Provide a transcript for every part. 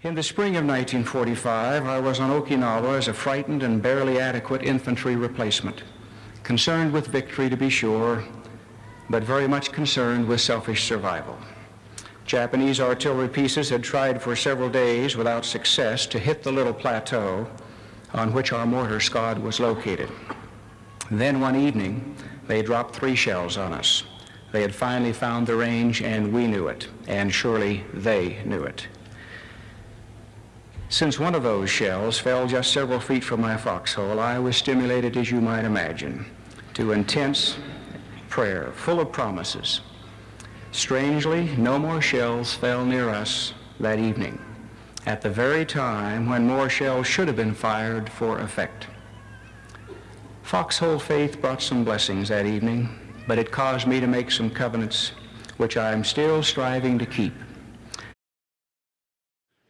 In the spring of 1945, I was on Okinawa as a frightened and barely adequate infantry replacement, concerned with victory to be sure, but very much concerned with selfish survival. Japanese artillery pieces had tried for several days without success to hit the little plateau on which our mortar squad was located. Then one evening, they dropped 3 shells on us. They had finally found the range, and we knew it, and surely they knew it. Since one of those shells fell just several feet from my foxhole, I was stimulated, as you might imagine, to intense prayer, full of promises. Strangely, no more shells fell near us that evening, at the very time when more shells should have been fired for effect. Foxhole faith brought some blessings that evening, but it caused me to make some covenants which I am still striving to keep.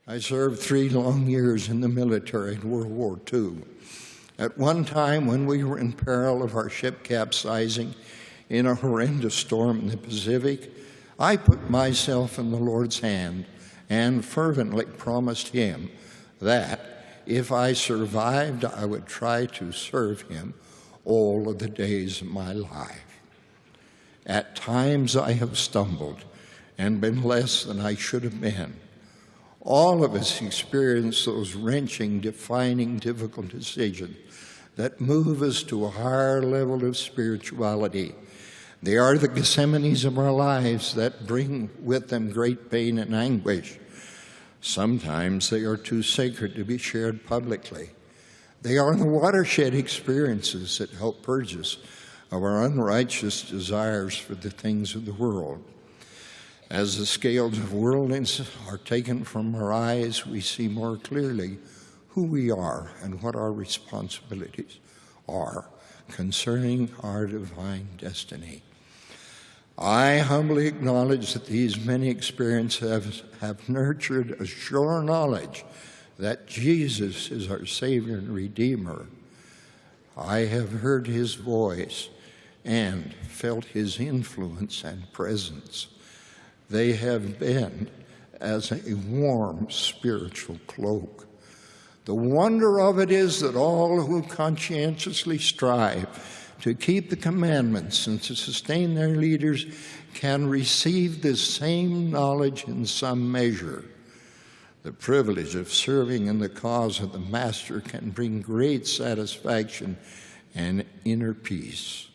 I served 3 long years in the military in World War II. At one time, when we were in peril of our ship capsizing in a horrendous storm in the Pacific, I put myself in the Lord's hand and fervently promised Him that if I survived, I would try to serve Him all of the days of my life. At times I have stumbled and been less than I should have been. All of us experience those wrenching, defining, difficult decisions that move us to a higher level of spirituality. They are the Gethsemanes of our lives that bring with them great pain and anguish. Sometimes they are too sacred to be shared publicly. They are the watershed experiences that help purge us of our unrighteous desires for the things of the world. As the scales of worldliness are taken from our eyes, we see more clearly who we are and what our responsibilities are concerning our divine destiny. I humbly acknowledge that these many experiences have nurtured a sure knowledge that Jesus is our Savior and Redeemer. I have heard His voice and felt His influence and presence. They have been as a warm spiritual cloak. The wonder of it is that all who conscientiously strive to keep the commandments and to sustain their leaders can receive this same knowledge in some measure. The privilege of serving in the cause of the Master can bring great satisfaction and inner peace.